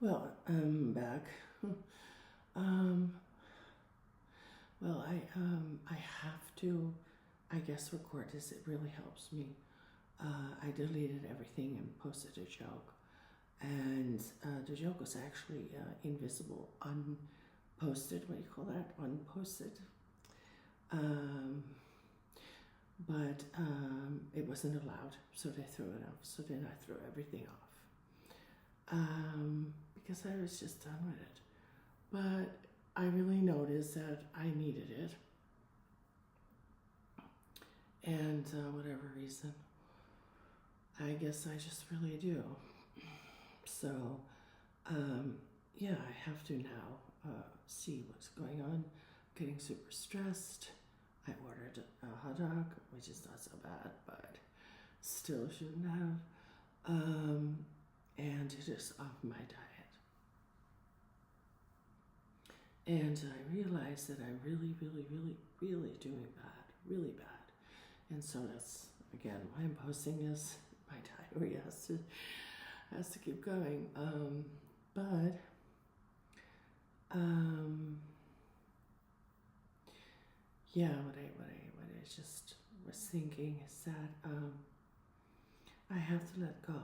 Well, I'm back. um, well, I have to, I guess, record this. It really helps me. I deleted everything and posted a joke, and the joke was actually invisible, unposted. What do you call that? Unposted. Um, but it wasn't allowed, so they threw it off. So then I threw everything off because I was just done with it. But I really noticed that I needed it, and whatever reason, I guess I just really do. So, um, yeah, I have to now see what's going on. Getting super stressed. I ordered a hot dog, which is not so bad, but still shouldn't have. And it is off my diet. And I realized that I'm really doing bad, really bad. And so that's again why I'm posting this. My diary has to keep going. But um, yeah, what I just was thinking is that I have to let go.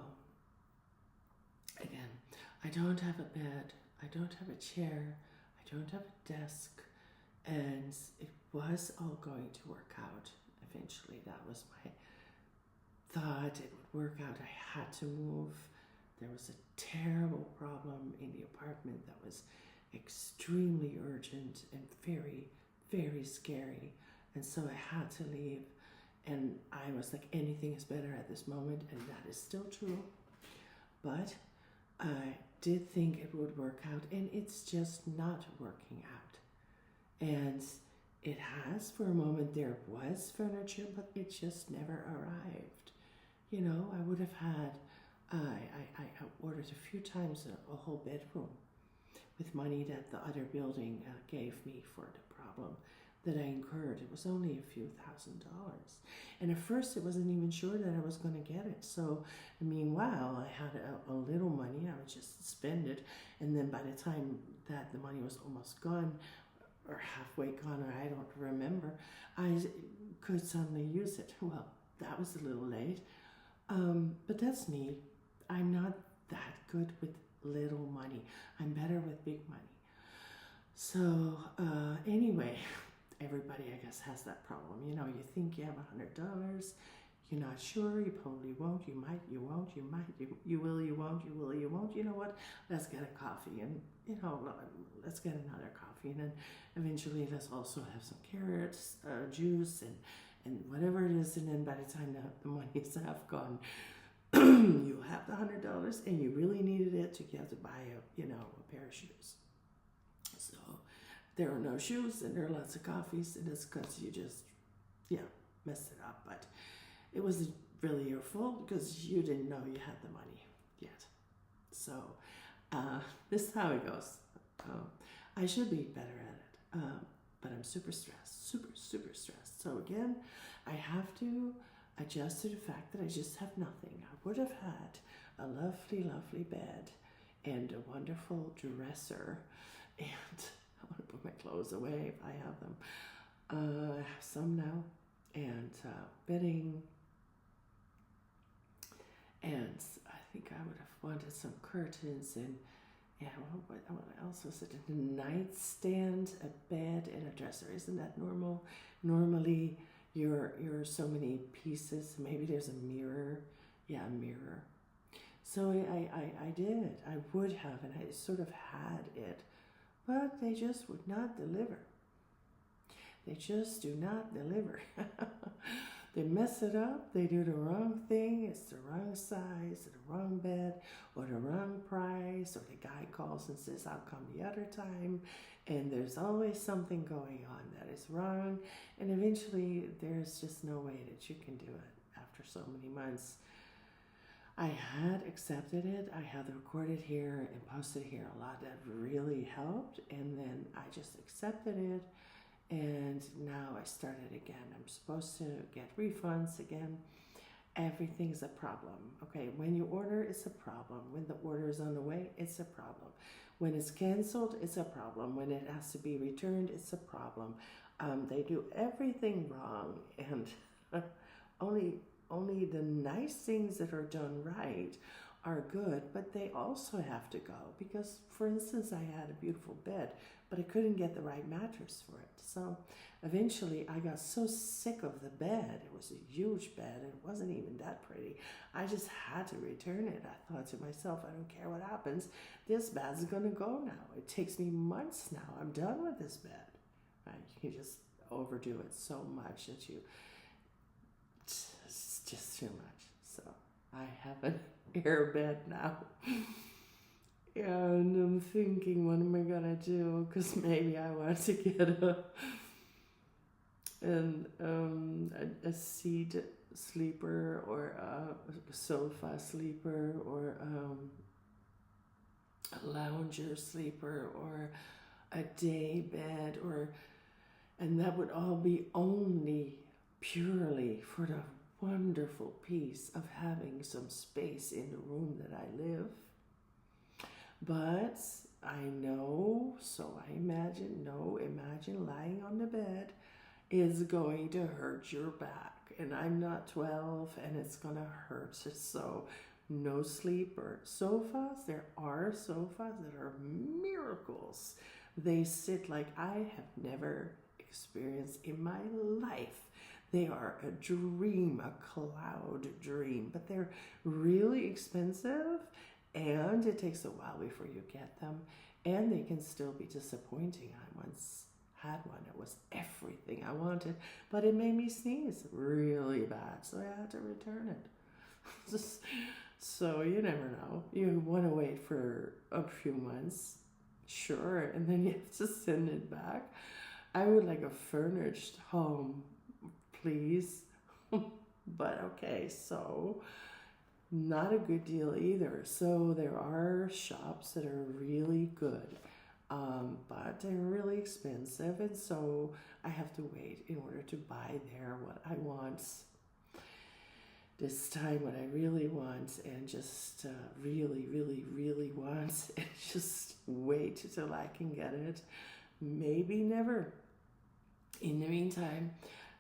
Again, I don't have a bed. I don't have a chair. I don't have a desk. And it was all going to work out eventually. That was my thought. It would work out. I had to move. There was a terrible problem in the apartment that was extremely urgent and very scary. And so I had to leave. And I was like, anything is better at this moment. And that is still true. But I did think it would work out. And it's just not working out. And it has for a moment. There was furniture, but it just never arrived. You know, I would have had, I ordered a few times a whole bedroom with money that the other building gave me for the problem that I incurred. It was only a few $1,000s. And at first, it wasn't even sure that I was going to get it. So, meanwhile, I had a little money. I would just spend it. And then by the time that the money was almost gone, or halfway gone, or I don't remember, I could suddenly use it. Well, that was a little late. But that's me. I'm not that good with little money. I'm better with big money. So, anyway, everybody, I guess, has that problem. You know, you think you have $100, you're not sure, you probably won't, you might, you won't, you might, you will, you won't, you will, you won't. You know what? Let's get a coffee, and, you know, let's get another coffee. And then eventually, let's also have some carrots, juice, and whatever it is. And then by the time the money is half gone, you have the $100 and you really needed it to get to buy a pair of shoes. So there are no shoes and there are lots of coffees, and it's because you just messed it up. But it wasn't really your fault because you didn't know you had the money yet. So this is how it goes. I should be better at it, but I'm super stressed, super stressed. So again, I have to adjust to the fact that I just have nothing. I would have had a lovely bed and a wonderful dresser, and I want to put my clothes away if I have them. I have some now, and bedding, and I think I would have wanted some curtains and what else was it? A nightstand, a bed, and a dresser. Isn't that normal? Normally, you're so many pieces. Maybe there's a mirror. Yeah, a mirror. So I did. I would have, and I sort of had it, but they just would not deliver. They just do not deliver. They mess it up. They do the wrong thing. It's the wrong size, or the wrong bed, or the wrong price, or the guy calls and says, I'll come the other time. And there's always something going on that is wrong. And eventually, there's just no way that you can do it after so many months. I had accepted it. I had recorded here and posted here a lot that really helped. And then I just accepted it. And now I started again. I'm supposed to get refunds again. Everything's a problem. Okay, when you order, it's a problem. When the order is on the way, it's a problem. When it's canceled, it's a problem. When it has to be returned, it's a problem. They do everything wrong, and only the nice things that are done right are good, but they also have to go because, for instance, I had a beautiful bed, but I couldn't get the right mattress for it. So eventually I got so sick of the bed. It was a huge bed and it wasn't even that pretty. I just had to return it. I thought to myself, I don't care what happens. This bed's gonna go now. It takes me months now. I'm done with this bed. Right? You can just overdo it so much that it's just too much. So I have an air bed now. And I'm thinking, what am I gonna do? Because maybe I want to get a seat sleeper or a sofa sleeper or a lounger sleeper or a day bed and that would all be only purely for the wonderful peace of having some space in the room that I live. But I know, so I imagine lying on the bed is going to hurt your back. And I'm not 12 and it's going to hurt. So no sleeper. Sofas, there are sofas that are miracles. They sit like I have never experienced in my life. They are a dream, a cloud dream, but they're really expensive. And it takes a while before you get them, and they can still be disappointing. I once had one that was everything I wanted, but it made me sneeze really bad, so I had to return it. So you never know. You want to wait for a few months, sure, and then you have to send it back. I would like a furnished home, please. But okay, so not a good deal either. So there are shops that are really good, but they're really expensive, and so I have to wait in order to buy there what I want this time, what I really want, and just really, really, really want, and just wait till I can get it. Maybe never. In the meantime,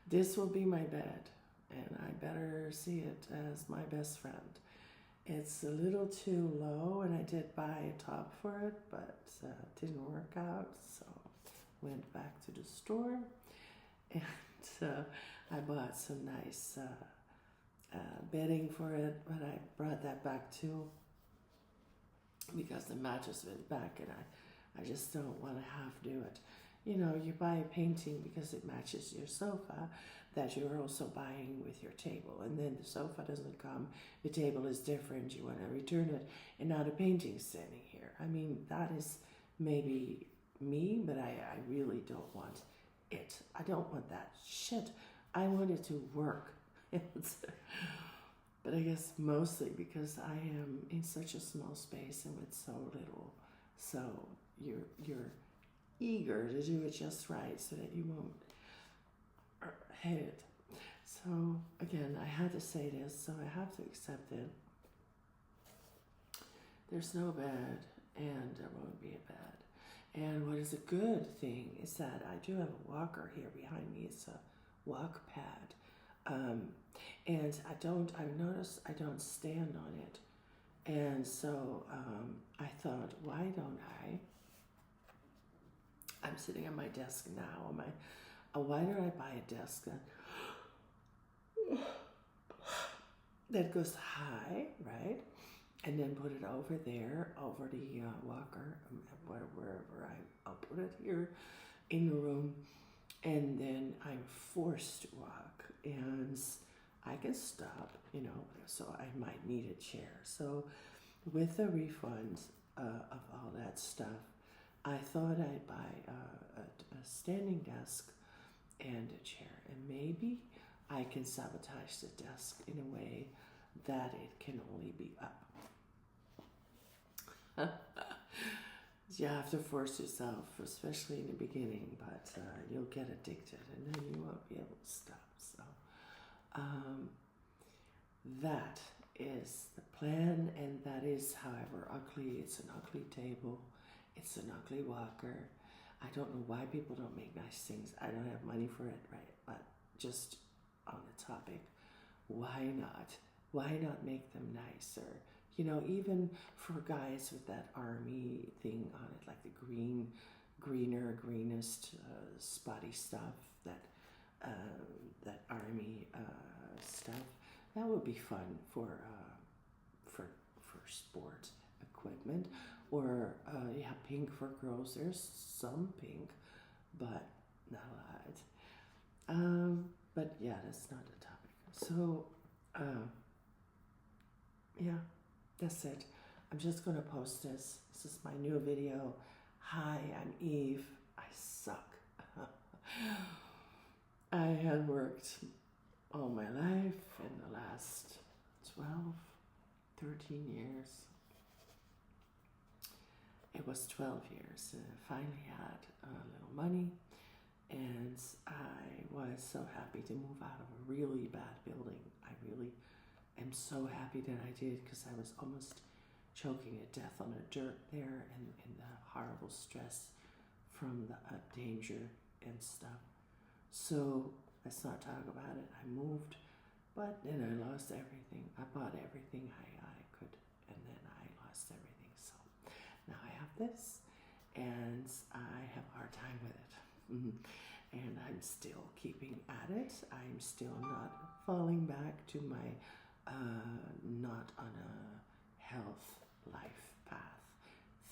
this will be my bed, and I better see it as my best friend. It's a little too low, and I did buy a top for it, but it didn't work out, so went back to the store, and I bought some nice bedding for it, but I brought that back too because the mattress went back, and I just don't want to have to do it. You know, you buy a painting because it matches your sofa that you're also buying with your table, and then the sofa doesn't come, the table is different, you want to return it, and now the painting's standing here. I mean, that is maybe me, but I really don't want it. I don't want that shit. I want it to work. But I guess mostly because I am in such a small space and with so little, so you're eager to do it just right so that you won't hate it. So again, I had to say this, so I have to accept it. There's no bed, and there won't be a bed. And what is a good thing is that I do have a walker here behind me. It's a walk pad, and I've noticed I don't stand on it, and so I thought, why don't I'm sitting at my desk now. Why don't I buy a desk that goes high, right? And then put it over there, over the walker, wherever I'll put it here in the room. And then I'm forced to walk, and I can stop, so I might need a chair. So with the refund of all that stuff, I thought I'd buy a standing desk and a chair, and maybe I can sabotage the desk in a way that it can only be up. You have to force yourself, especially in the beginning, but you'll get addicted and then you won't be able to stop. So that is the plan, and that is, however ugly. It's an ugly table. It's an ugly walker. I don't know why people don't make nice things. I don't have money for it, right? But just on the topic, why not? Why not make them nicer? You know, even for guys with that army thing on it, like the greenest, spotty stuff, that army stuff. That would be fun for sport equipment. Or yeah, pink for girls. There's some pink, but not a lot. But yeah, that's not the topic. So yeah, that's it. I'm just gonna post this. This is my new video. Hi, I'm Eve. I suck. I have worked all my life in the last 12, 13 years. It was 12 years, and I finally had a little money, and I was so happy to move out of a really bad building. I really am so happy that I did, because I was almost choking to death on the dirt there, and the horrible stress from the danger and stuff. So let's not talk about it. I moved, but then I lost everything. I bought everything I could, and then I lost everything. So now I have this, and I have a hard time with it. And I'm still keeping at it. I'm still not falling back to my not on a health life path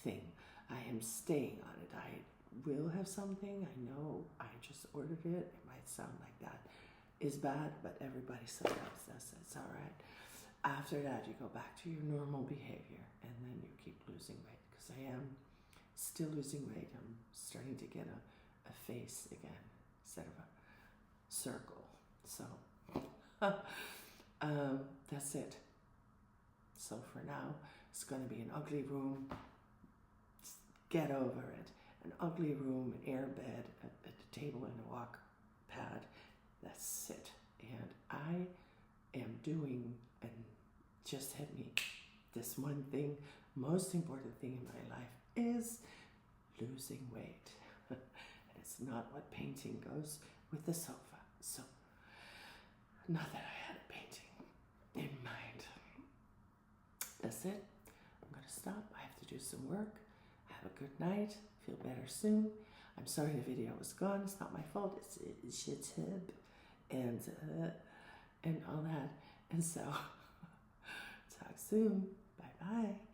thing. I am staying on it. I will have something. I know I just ordered it. It might sound like that is bad, but everybody sometimes says it's all right. After that, you go back to your normal behavior, and then you keep losing weight, because I am still losing weight. I'm starting to get a face again instead of a circle. So that's it. So for now, it's going to be an ugly room. Get over it. An ugly room, an air bed, a table and a walk pad. That's it. And I am doing, and just hit me, this one thing, most important thing in my life is losing weight. And it's not what painting goes with the sofa. So, not that I had a painting in mind. That's it. I'm going to stop. I have to do some work. Have a good night. Feel better soon. I'm sorry the video was gone. It's not my fault. It's YouTube and all that. And so, talk soon. Bye bye.